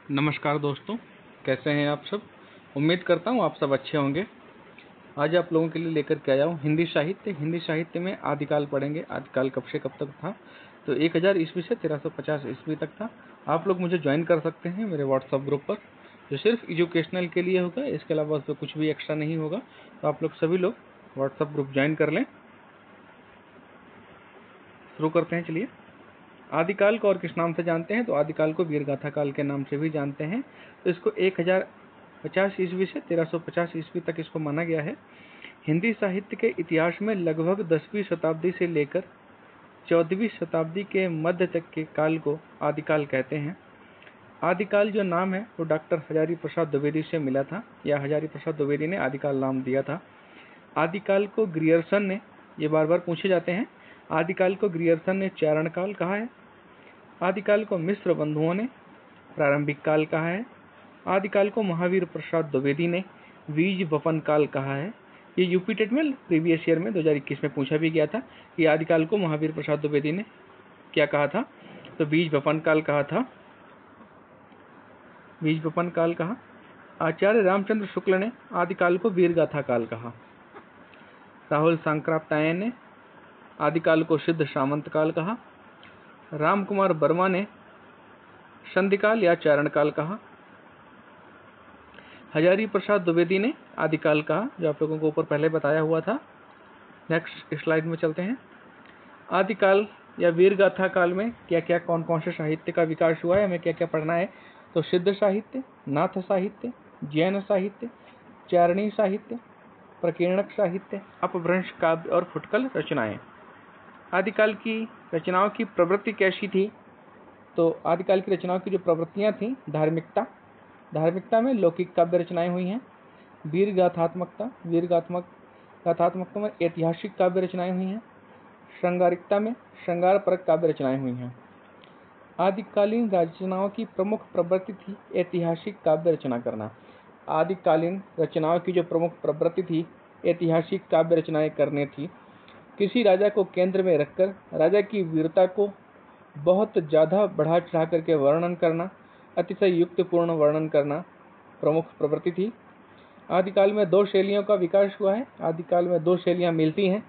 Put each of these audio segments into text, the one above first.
नमस्कार दोस्तों, कैसे हैं आप सब। उम्मीद करता हूँ आप सब अच्छे होंगे। आज आप लोगों के लिए लेकर के आया हूँ हिंदी साहित्य में आदिकाल पढ़ेंगे। आदिकाल कब से कब तक था, तो 1000 ईस्वी से 1350 ईस्वी तक था। आप लोग मुझे ज्वाइन कर सकते हैं मेरे व्हाट्सअप ग्रुप पर, जो सिर्फ एजुकेशनल के लिए होगा। इसके अलावा उसमें कुछ भी एक्स्ट्रा नहीं होगा। तो आप लोग सभी लोग व्हाट्सअप ग्रुप ज्वाइन कर लें। शुरू करते हैं, चलिए। आदिकाल को और किस नाम से जानते हैं, तो आदिकाल को वीरगाथा काल के नाम से भी जानते हैं। तो इसको 1050 ईस्वी से 1350 ईस्वी तक इसको माना गया है। हिंदी साहित्य के इतिहास में लगभग 10वीं शताब्दी से लेकर 14वीं शताब्दी के मध्य तक के काल को आदिकाल कहते हैं। आदिकाल जो नाम है वो डॉक्टर हजारी प्रसाद द्विवेदी से मिला था, या हजारी प्रसाद द्विवेदी ने आदिकाल नाम दिया था। आदिकाल को ग्रियर्सन ने, ये बार बार पूछे जाते हैं, आदिकाल को ग्रियर्सन ने चारण काल कहा है। आदिकाल को मिश्र बंधुओं ने प्रारंभिक काल कहा है। आदिकाल को महावीर प्रसाद द्विवेदी ने बीज वपन काल कहा है। ये यूपी टेट में प्रीवियस ईयर में 2021 में पूछा भी गया था कि आदिकाल को महावीर प्रसाद द्विवेदी ने क्या कहा था, तो बीज वपन काल कहा था। बीज वपन काल कहा। आचार्य रामचंद्र शुक्ल ने आदिकाल को वीरगाथा काल कहा। राहुल सांक्राप्तायन ने आदिकाल को सिद्ध सामंत काल कहा। राम कुमार वर्मा ने संधिकाल या चारण काल कहा। हजारी प्रसाद द्विवेदी ने आदिकाल कहा, जो आप लोगों को ऊपर पहले बताया हुआ था। नेक्स्ट स्लाइड में चलते हैं। आदिकाल या वीरगाथा काल में क्या क्या कौन कौन से साहित्य का विकास हुआ है, हमें क्या क्या पढ़ना है, तो सिद्ध साहित्य, नाथ साहित्य, जैन साहित्य, चारणी साहित्य, प्रकीर्णक साहित्य, अपभ्रंश काव्य और फुटकल रचनाएं। आदिकाल की रचनाओं की प्रवृत्ति कैसी थी, तो आदिकाल की रचनाओं की जो प्रवृत्तियां थी, धार्मिकता में लौकिक काव्य रचनाएं हुई हैं। वीरगाथात्मकता में ऐतिहासिक काव्य रचनाएं हुई हैं। श्रृंगारिकता में श्रृंगार परक काव्य रचनाएं हुई हैं। आदिकालीन रचनाओं की प्रमुख प्रवृत्ति थी ऐतिहासिक काव्य रचना करना। आदिकालीन रचनाओं की जो प्रमुख प्रवृत्ति थी ऐतिहासिक काव्य रचनाएं करने थी। किसी राजा को केंद्र में रखकर राजा की वीरता को बहुत ज़्यादा बढ़ा चढ़ा करके वर्णन करना, अतिशय युक्तपूर्ण वर्णन करना प्रमुख प्रवृत्ति थी। आदिकाल में दो शैलियों का विकास हुआ है। आदिकाल में दो शैलियाँ मिलती हैं,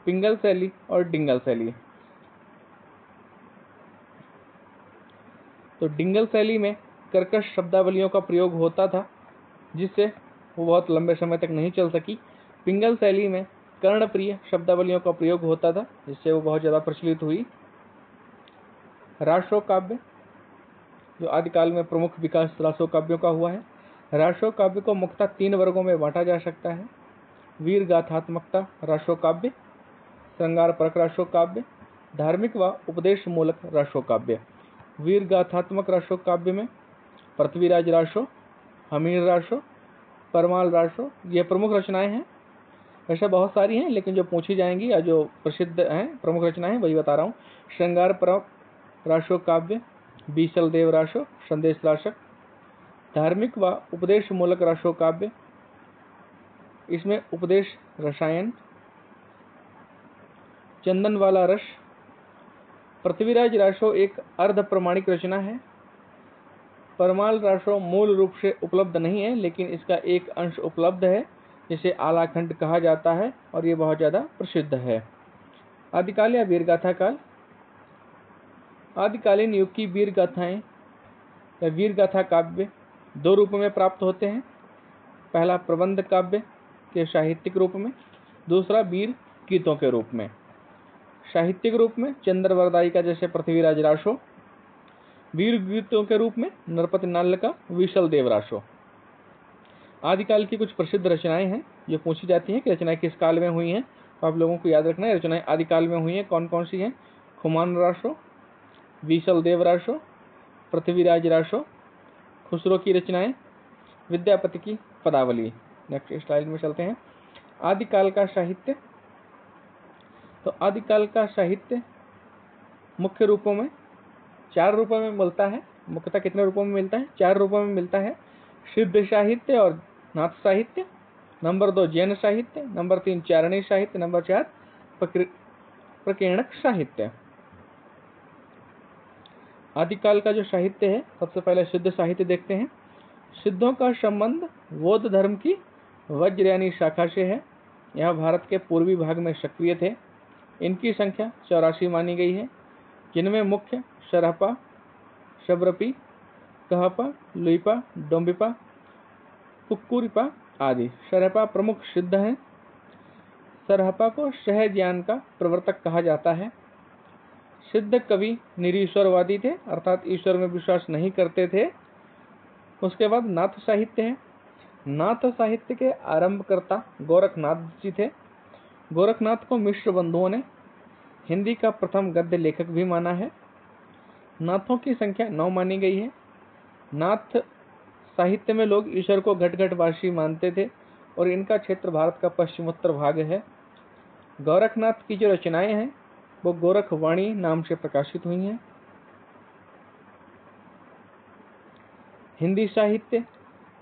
पिंगल शैली और डिंगल शैली। तो डिंगल शैली में कर्कश शब्दावलियों का प्रयोग होता था, जिससे वो बहुत लंबे समय तक नहीं चल सकी। पिंगल शैली में कर्णप्रिय शब्दावलियों का प्रयोग होता था, जिससे वो बहुत ज़्यादा प्रचलित हुई। रासो काव्य, जो आदिकाल में प्रमुख विकास रासो काव्यों का हुआ है। रासो काव्य को मुख्यतः 3 वर्गों में बांटा जा सकता है: वीर गाथात्मकता रासो काव्य, श्रृंगार परक रासो काव्य, धार्मिक व उपदेश मूलक रासो काव्य। वीर गाथात्मक रासो काव्य में पृथ्वीराज रासो, हमीर रासो, परमाल रासो, ये प्रमुख रचनाएं हैं। वैसे बहुत सारी हैं, लेकिन जो पूछी जाएंगी या जो प्रसिद्ध हैं प्रमुख रचनाएं वही बता रहा हूँ। श्रृंगार परक रासो काव्य, बीसल देव रासो, संदेश रासक। धार्मिक व उपदेश मूलक रासो काव्य, इसमें उपदेश रसायन, चंदन वाला रस। पृथ्वीराज रासो एक अर्ध प्रमाणिक रचना है। परमाल रासो मूल रूप से उपलब्ध नहीं है, लेकिन इसका एक अंश उपलब्ध है, जिसे आलाखंड कहा जाता है, और ये बहुत ज़्यादा प्रसिद्ध है। आदिकाल या वीरगाथा काल। आदिकालीन युग की वीर गाथाएं या वीरगाथा काव्य 2 रूपों में प्राप्त होते हैं। पहला प्रबंध काव्य के साहित्यिक रूप में, दूसरा वीर गीतों के रूप में। साहित्यिक रूप में चंद्रवरदाई का जैसे पृथ्वीराज रासो, वीर गीतों के रूप में नरपति नाल्ल का विशल देव रासो। आदिकाल की कुछ प्रसिद्ध रचनाएं हैं जो पूछी जाती हैं कि रचनाएं किस काल में हुई हैं, तो आप लोगों को याद रखना है रचनाएं आदिकाल में हुई हैं कौन कौन सी हैं। खुमान रासो, विशल देव रासो, पृथ्वीराज रासो। खुसरो की रचनाएं, विद्यापति की पदावली। नेक्स्ट स्लाइड में चलते हैं। आदिकाल का साहित्य। तो आदिकाल का साहित्य मुख्य रूपों में 4 रूपों में मिलता है। मुख्यतः कितने रूपों में मिलता है? 4 रूपों में मिलता है। सिद्ध साहित्य और नाथ साहित्य, नंबर 2 जैन साहित्य, नंबर 3 चारणी साहित्य, नंबर 4 प्रकीर्णक साहित्य। आदिकाल का जो साहित्य है, सबसे पहले सिद्ध साहित्य देखते हैं। सिद्धों का संबंध बौद्ध धर्म की वज्र यानी शाखा से है। यह भारत के पूर्वी भाग में सक्रिय थे। इनकी संख्या 84 मानी गई है, जिनमें मुख्य सरहपा, शबरपी, कहपा, लुइपा, डोम्बिपा, कुक्कुरिपा आदि। सरहपा प्रमुख सिद्ध हैं। सरहपा को सहज्ञान का प्रवर्तक कहा जाता है। सिद्ध कवि निरीश्वरवादी थे, अर्थात ईश्वर में विश्वास नहीं करते थे। उसके बाद नाथ साहित्य है। नाथ साहित्य के आरंभकर्ता गोरखनाथ जी थे। गोरखनाथ को मिश्र बंधुओं ने हिंदी का प्रथम गद्य लेखक भी माना है। नाथों की संख्या 9 मानी गई है। नाथ साहित्य में लोग ईश्वर को घट घटवासी मानते थे और इनका क्षेत्र भारत का पश्चिमोत्तर भाग है। गोरखनाथ की जो रचनाएं हैं वो गोरखवाणी नाम से प्रकाशित हुई हैं। हिंदी साहित्य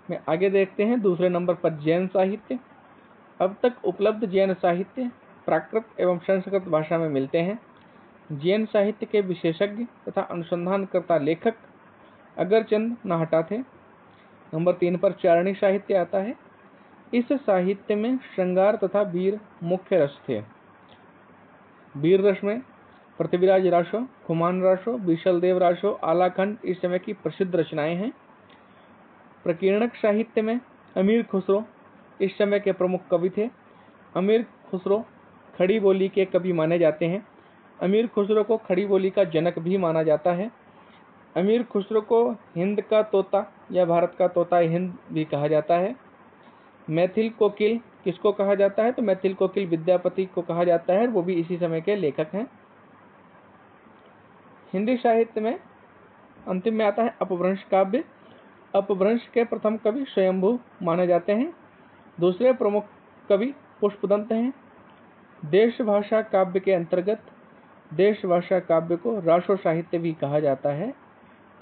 में आगे देखते हैं। दूसरे नंबर पर जैन साहित्य। अब तक उपलब्ध जैन साहित्य प्राकृत एवं संस्कृत भाषा में मिलते हैं। जैन साहित्य के विशेषज्ञ तथा अनुसंधानकर्ता लेखक अगरचंद नाहटा थे। नंबर 3 पर चारणी साहित्य आता है। इस साहित्य में श्रृंगार तथा वीर मुख्य रस थे। वीर रस में पृथ्वीराज रासो, खुमान रासो, बीसलदेव रासो, आलाखंड इस समय की प्रसिद्ध रचनाएं हैं। प्रकीर्णक साहित्य में अमीर खुसरो इस समय के प्रमुख कवि थे। अमीर खुसरो खड़ी बोली के कवि माने जाते हैं। अमीर खुसरो को खड़ी बोली का जनक भी माना जाता है। अमीर खुसरो को हिंद का तोता या भारत का तोता हिंद भी कहा जाता है। मैथिल कोकिल किसको कहा जाता है? तो मैथिल कोकिल विद्यापति को कहा जाता है, वो भी इसी समय के लेखक हैं। हिंदी साहित्य में अंतिम में आता है अपभ्रंश काव्य। अपभ्रंश के प्रथम कवि स्वयंभू माने जाते हैं। दूसरे प्रमुख कवि पुष्पदंत हैं। देश भाषा काव्य के अंतर्गत देश भाषा काव्य को रासो साहित्य भी कहा जाता है।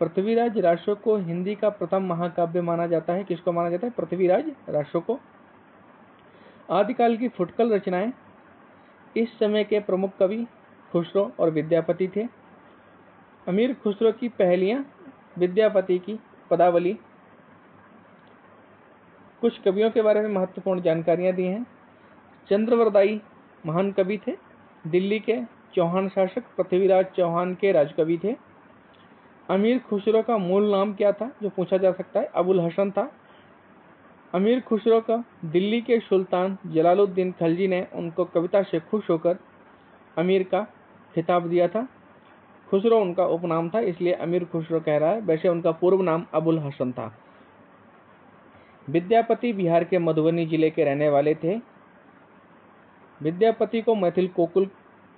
पृथ्वीराज रासो को हिंदी का प्रथम महाकाव्य माना जाता है। किसको माना जाता है? पृथ्वीराज रासो को। आदिकाल की फुटकल रचनाएं। इस समय के प्रमुख कवि खुसरो और विद्यापति थे। अमीर खुसरो की पहेलियां, विद्यापति की पदावली। कुछ कवियों के बारे में महत्वपूर्ण जानकारियां दी हैं। चंद्रवरदाई महान कवि थे। दिल्ली के चौहान शासक पृथ्वीराज चौहान के राजकवि थे। अमीर खुसरो का मूल नाम क्या था जो पूछा जा सकता है? अबुल हसन था। अमीर खुसरो का दिल्ली के सुल्तान जलालुद्दीन खलजी ने उनको कविता से खुश होकर अमीर का खिताब दिया था। खुसरो उनका उपनाम था, इसलिए अमीर खुसरो कह रहा है। वैसे उनका पूर्व नाम अबुल हसन था। विद्यापति बिहार के मधुबनी जिले के रहने वाले थे। विद्यापति को मैथिल कोकिल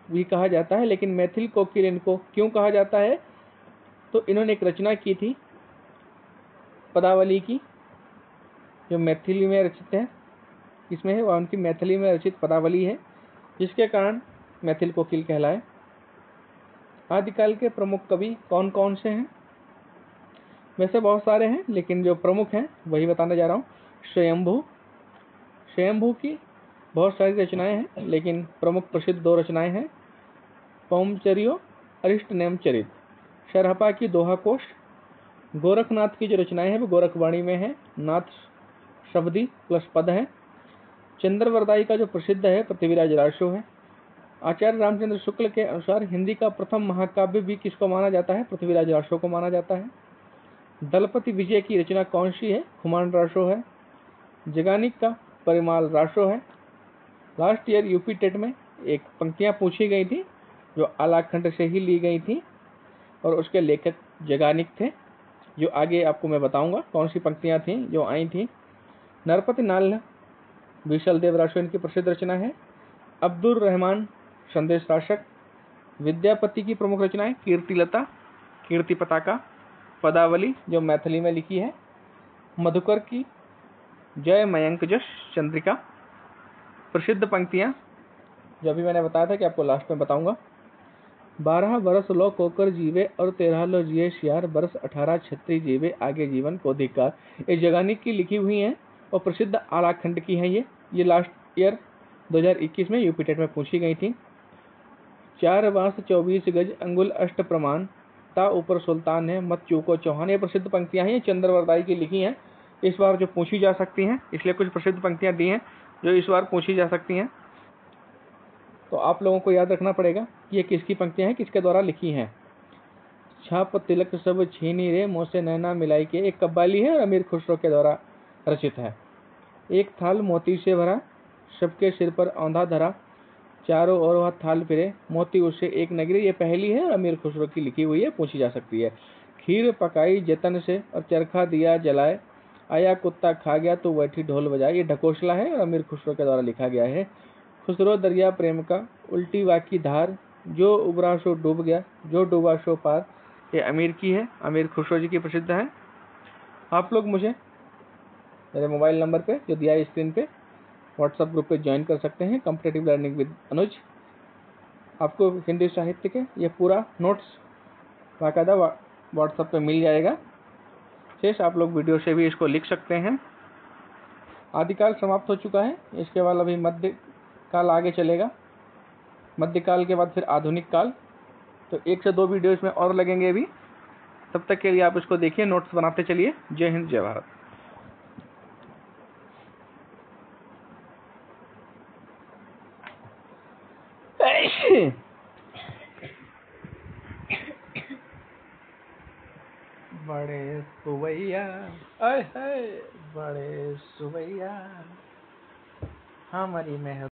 भी कहा जाता है, लेकिन मैथिल कोकिल इनको क्यों कहा जाता है? तो इन्होंने एक रचना की थी पदावली की, जो मैथिली में रचित है। इसमें है वह उनकी मैथिली में रचित पदावली है, जिसके कारण मैथिल कोकिल कहलाए। आदिकाल के प्रमुख कवि कौन कौन से हैं? वैसे बहुत सारे हैं, लेकिन जो प्रमुख हैं वही बताने जा रहा हूँ। स्वयंभू की बहुत सारी रचनाएं हैं, लेकिन प्रमुख प्रसिद्ध 2 रचनाएं हैं। पौमचर्यो, अरिष्ट नेमचरित। सरहपा की दोहा कोश। गोरखनाथ की जो रचनाएं हैं वो गोरखवाणी में है। नाथ शब्दी प्लस पद है। चंद्रवरदाई का जो प्रसिद्ध है पृथ्वीराज रासो है। आचार्य रामचंद्र शुक्ल के अनुसार हिंदी का प्रथम महाकाव्य भी किसको माना जाता है? पृथ्वीराज रासो को माना जाता है। दलपति विजय की रचना कौन सी है? खुमान रासो है। जगानिक का परिमाल रासो है। लास्ट ईयर यूपी टेट में एक पंक्तियां पूछी गई थी जो आलाखंड से ही ली गई थी और उसके लेखक जगानिक थे, जो आगे आपको मैं बताऊंगा कौन सी पंक्तियां थी जो आई थी। नरपति नाल बीसलदेव रासो इनकी प्रसिद्ध रचना है। अब्दुल रहमान संदेश शासक। विद्यापति की प्रमुख रचनाएं कीर्तिलता, कीर्ति पताका, पदावली जो मैथिली में लिखी है। मधुकर की जय मयंक जश चंद्रिका। प्रसिद्ध पंक्तियां जो अभी मैंने बताया था कि आपको लास्ट में बताऊंगा। 12 बरस लो कोकर जीवे और 13 लो जिये सियार, बरस 18 छत्री जीवे आगे जीवन को धिक्कार। ये जगानिक की लिखी हुई हैं और प्रसिद्ध आलाखंड की हैं। ये लास्ट ईयर 2021 में यूपी टेट में पूछी गई थी। 4 बांस 24 गज अंगुल अष्ट प्रमाण, ता ऊपर सुल्तान है मत चूको चौहान। ये प्रसिद्ध पंक्तियां हैं, ये चंद्रवरदाई की लिखी हैं, इस बार जो पूछी जा सकती हैं, इसलिए कुछ प्रसिद्ध पंक्तियां दी हैं जो इस बार पूछी जा सकती हैं। तो आप लोगों को याद रखना पड़ेगा कि ये किसकी पंक्तियां हैं, किसके द्वारा लिखी हैं। छाप तिलक सब छीनी रे मुँह से नैना मिलाई के, एक कव्वाली है और अमीर खुसरो के द्वारा रचित है। एक थाल मोती से भरा, सबके सिर पर औंधा धरा, चारों ओर वह थाल फिरे, मोती उससे एक न गिरे। ये पहली है और अमीर खुसरो की लिखी हुई है, पूछी जा सकती है। खीर पकाई जतन से और चरखा दिया जलाए, आया कुत्ता खा गया तो बैठी ढोल बजाए। ये ढकोसला है और अमीर खुसरो के द्वारा लिखा गया है। खुसरो दरिया प्रेम का उल्टी वाकी धार, जो उबरा सो डूब गया, जो डूबा सो पार। ये अमीर की है, अमीर खुसरो जी की प्रसिद्ध है। आप लोग मुझे मेरे मोबाइल नंबर पे जो दिया है स्क्रीन पे व्हाट्सएप ग्रुप पे ज्वाइन कर सकते हैं, कॉम्पिटिटिव लर्निंग विद अनुज। आपको हिंदी साहित्य के ये पूरा नोट्स बाकायदा व्हाट्सएप पे मिल जाएगा। शेष आप लोग वीडियो से भी इसको लिख सकते हैं। आदिकाल समाप्त हो चुका है, इसके बाद अभी मध्य काल आगे चलेगा। मध्यकाल के बाद फिर आधुनिक काल। तो 1 से 2 वीडियो इसमें और लगेंगे अभी। तब तक के लिए आप इसको देखिए, नोट्स बनाते चलिए। जय हिंद, जय भारत। बड़े सुवैया, आय हाय बड़े सुवैया, हमारी मेहर